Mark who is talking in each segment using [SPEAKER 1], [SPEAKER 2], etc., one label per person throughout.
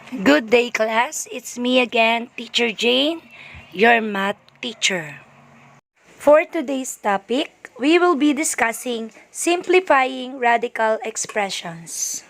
[SPEAKER 1] Good day, class. It's me again, Teacher Jane, your math teacher. For today's topic, we will be discussing simplifying radical expressions.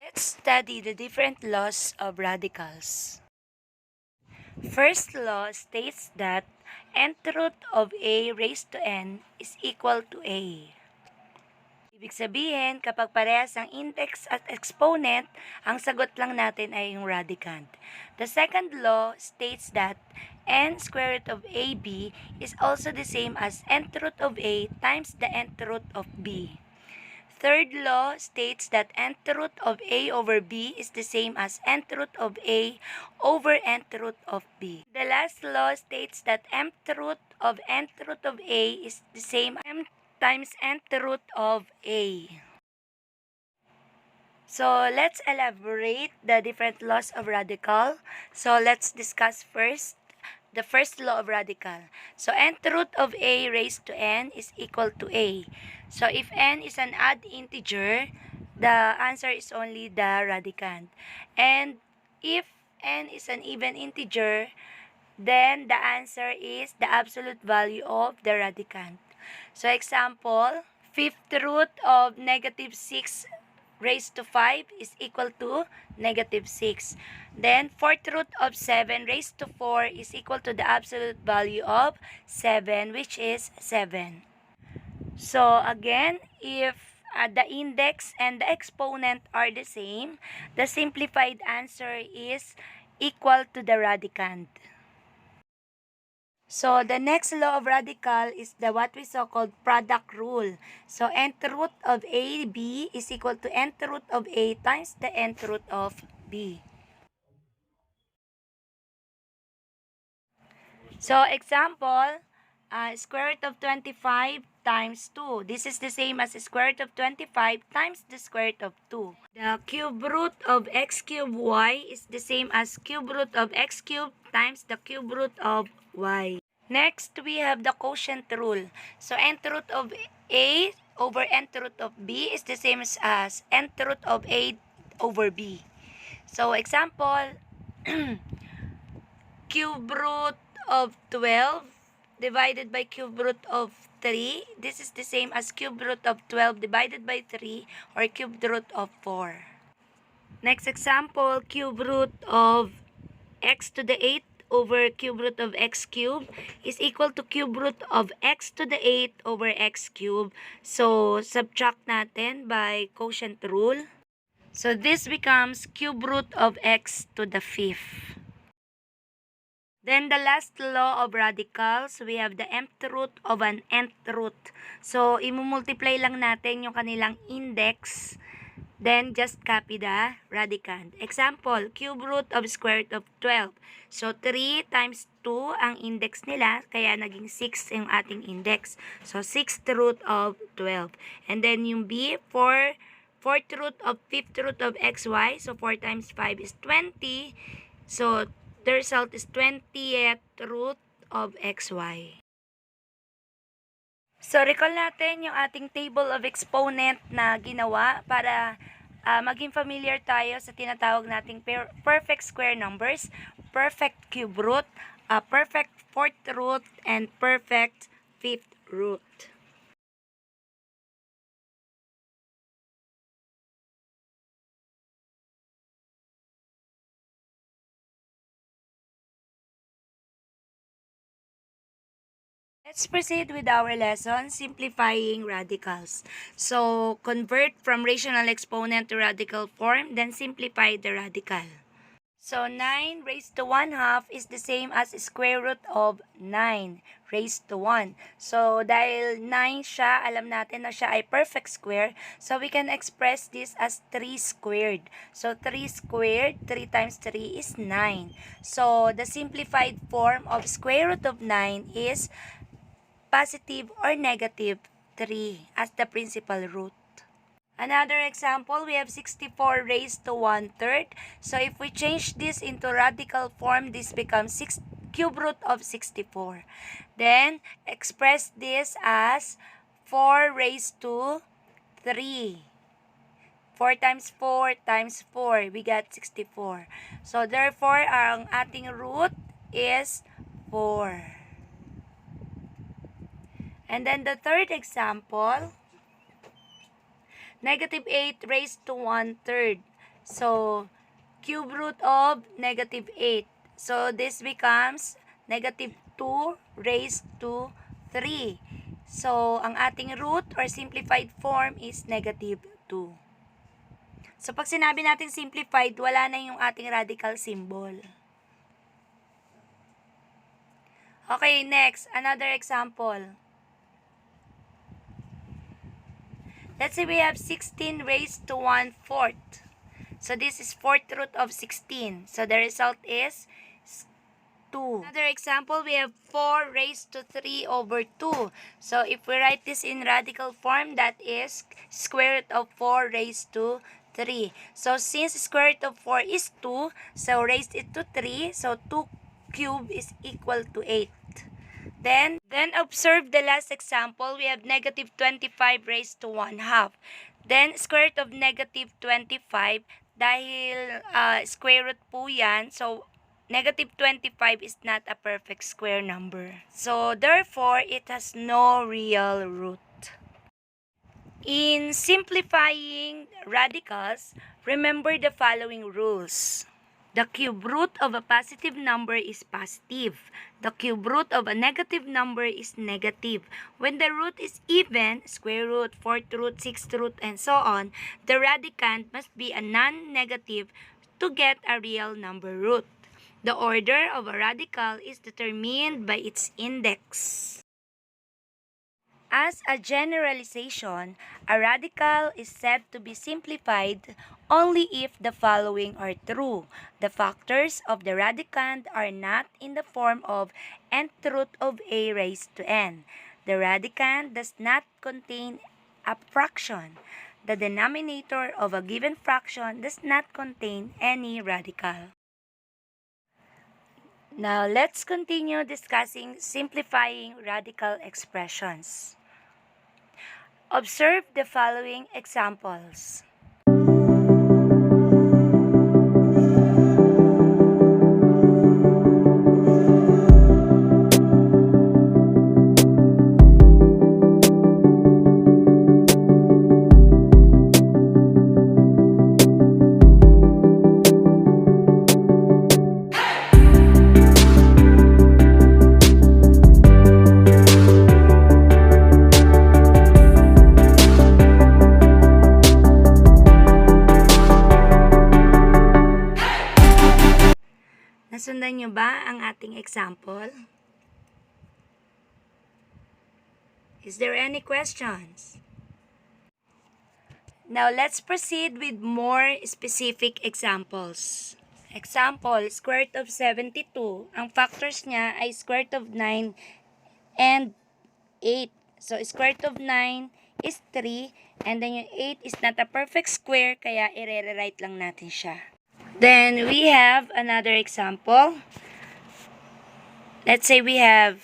[SPEAKER 1] Let's study the different laws of radicals. First law states that nth root of a raised to n is equal to a. Ibig sabihin, kapag parehas ang index at exponent, ang sagot lang natin ay yung radicand. The second law states that n square root of ab is also the same as nth root of a times the nth root of b. Third law states that nth root of a over b is the same as nth root of a over nth root of b. The last law states that mth root of nth root of a is the same as m times nth root of a. So let's elaborate the different laws of radical. So let's discuss first the first law of radical. So nth root of a raised to n is equal to a. So if n is an odd integer, the answer is only the radicand. And if n is an even integer, then the answer is the absolute value of the radicand. So example, fifth root of negative 6 raised to 5 is equal to negative 6. Then, fourth root of 7 raised to 4 is equal to the absolute value of 7, which is 7. So, again, if the index and the exponent are the same, the simplified answer is equal to the radicand. So, the next law of radical is the what we so-called product rule. So, nth root of AB is equal to nth root of A times the nth root of B. So, example, square root of 25 times 2. This is the same as square root of 25 times the square root of 2. The cube root of x cubed y is the same as cube root of x cubed times the cube root of y. Next, we have the quotient rule. So, nth root of a over nth root of b is the same as nth root of a over b. So, example, cube root of 12 divided by cube root of 3. This is the same as cube root of 12 divided by 3 or cube root of 4. Next example, cube root of x to the 8 over cube root of x cubed is equal to cube root of x to the 8 over x cubed. So, subtract natin by quotient rule. So, this becomes cube root of x to the 5th. Then, the last law of radicals, we have the mth root of an nth root. So, imumultiply lang natin yung kanilang index. Then, just copy the radicand. Example, cube root of square root of 12. So, 3 times 2 ang index nila, kaya naging 6 yung ating index. So, 6th root of 12. And then, yung b, 4th root of 5th root of xy. So, 4 times 5 is 20. So, the result is 20th root of xy. So, recall natin yung ating table of exponent na ginawa para maging familiar tayo sa tinatawag nating perfect square numbers, perfect cube root, perfect fourth root, and perfect fifth root. Let's proceed with our lesson, simplifying radicals. So, convert from rational exponent to radical form, then simplify the radical. So, 9 raised to 1/2 is the same as square root of 9 raised to 1. So, dahil 9 siya, alam natin na siya ay perfect square. So, we can express this as 3 squared. So, 3 squared, 3 times 3 is 9. So, the simplified form of square root of 9 is positive or negative 3 as the principal root. Another example, we have 64 raised to 1/3. So if we change this into radical form, this becomes cube root of 64. Then, express this as 4 raised to 3. 4 times 4 times 4, we got 64. So, therefore, ang ating root is 4. And then the third example, negative 8 raised to 1/3. So, cube root of negative 8. So, this becomes negative 2 raised to 3. So, ang ating root or simplified form is negative 2. So, pag sinabi natin simplified, wala na yung ating radical symbol. Okay, next, another example. Let's say we have 16 raised to 1/4. So, this is 4th root of 16. So, the result is 2. Another example, we have 4 raised to 3 over 2. So, if we write this in radical form, that is square root of 4 raised to 3. So, since square root of 4 is 2, so raised it to 3. So, 2 cube is equal to 8. Then observe the last example. We have negative 25 raised to 1/2. Then, square root of negative 25, dahil square root po yan, so negative 25 is not a perfect square number. So, therefore, it has no real root. In simplifying radicals, remember the following rules. The cube root of a positive number is positive. The cube root of a negative number is negative. When the root is even, square root, fourth root, sixth root, and so on, the radicand must be a non-negative to get a real number root. The order of a radical is determined by its index. As a generalization, a radical is said to be simplified only if the following are true. The factors of the radicand are not in the form of nth root of a raised to n. The radicand does not contain a fraction. The denominator of a given fraction does not contain any radical. Now, let's continue discussing simplifying radical expressions. Observe the following examples. Nasundan nyo ba ang ating example? Is there any questions? Now, let's proceed with more specific examples. Example, square root of 72. Ang factors niya ay square root of 9 and 8. So, square root of 9 is 3, and then yung 8 is not a perfect square, kaya i-rewrite lang natin siya. Then, we have another example. Let's say we have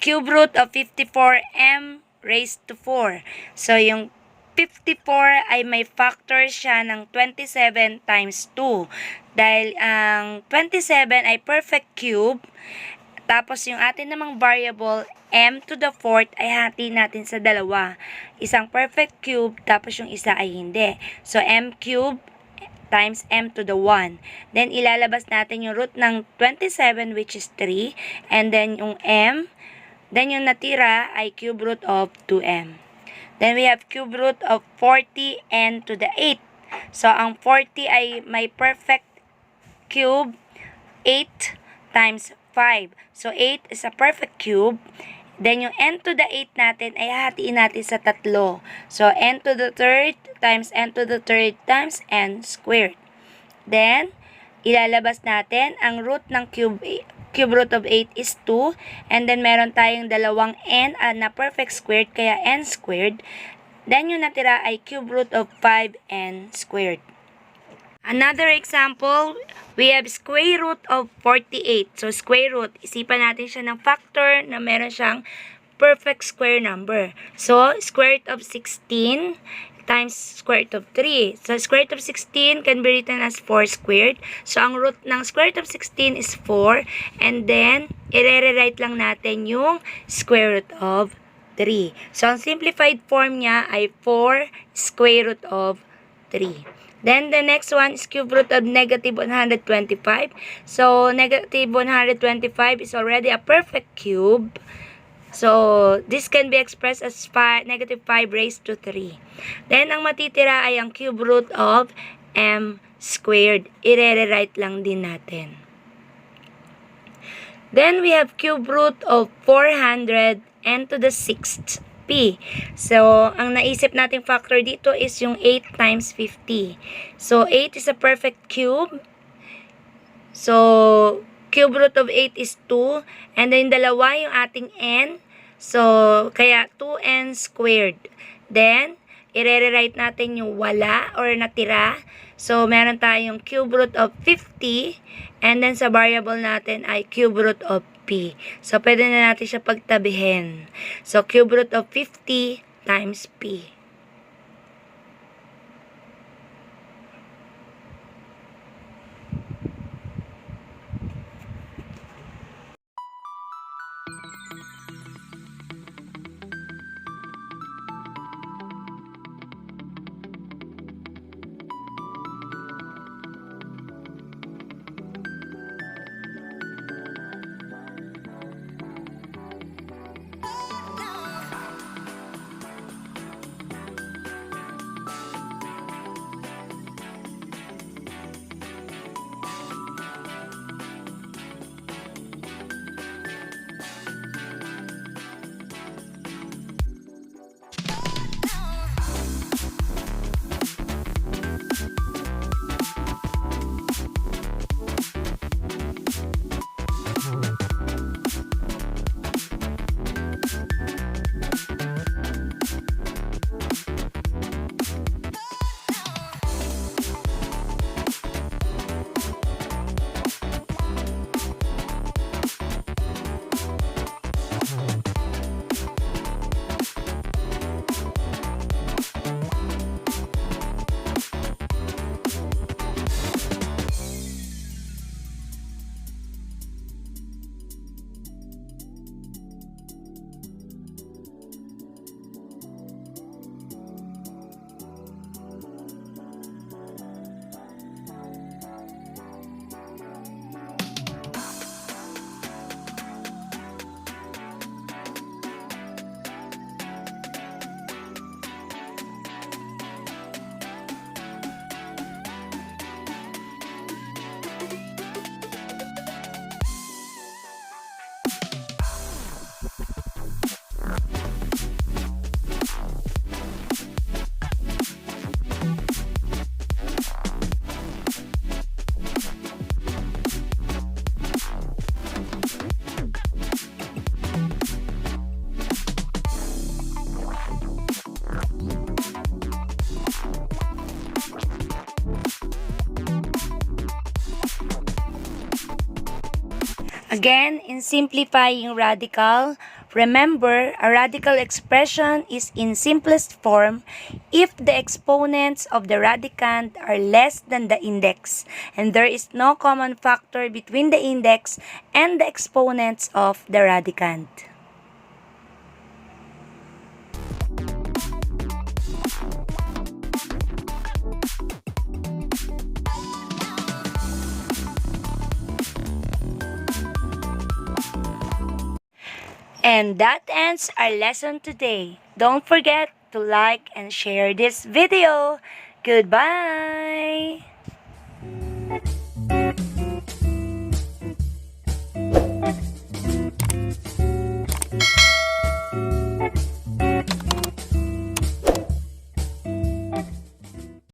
[SPEAKER 1] cube root of 54m raised to 4. So, yung 54 ay may factor siya ng 27 times 2. Dahil ang 27 ay perfect cube, tapos yung atin namang variable m to the 4th ay hati natin sa dalawa. Isang perfect cube, tapos yung isa ay hindi. So, m cube times m to the 1. Then, ilalabas natin yung root ng 27, which is 3. And then, yung m. Then, yung natira ay cube root of 2m. Then, we have cube root of 40n to the 8. So, ang 40 ay may perfect cube, 8 times 5. So, 8 is a perfect cube. Then, yung n to the 8 natin ay hatiin natin sa 3. So, n to the 3rd times n to the 3rd times n squared. Then, ilalabas natin ang root ng cube root of 8 is 2. And then, meron tayong dalawang n na perfect squared, kaya n squared. Then, yung natira ay cube root of 5n squared. Another example, we have square root of 48. So, square root, isipan natin siya ng factor na meron siyang perfect square number. So, square root of 16 times square root of 3. So, square root of 16 can be written as 4 squared. So, ang root ng square root of 16 is 4. And then, i-rewrite lang natin yung square root of 3. So, ang simplified form niya ay 4 square root of 3. Then, the next one is cube root of negative 125. So, negative 125 is already a perfect cube. So, this can be expressed as negative 5 raised to 3. Then, ang matitira ay ang cube root of m squared. I-rewrite lang din natin. Then, we have cube root of 400 n to the 6th p. So, ang naisip nating factor dito is yung 8 times 50. So, 8 is a perfect cube. So, cube root of 8 is 2. And then, dalawa yung ating n. So, kaya 2n squared. Then, i-rewrite natin yung wala or natira. So, meron tayong cube root of 50. And then, sa variable natin ay cube root of p. So, pwede na natin siya pagtabihin. So, cube root of 50 times p. Again, in simplifying radical, remember, a radical expression is in simplest form if the exponents of the radicand are less than the index, and there is no common factor between the index and the exponents of the radicand. And that ends our lesson today. Don't forget to like and share this video. Goodbye!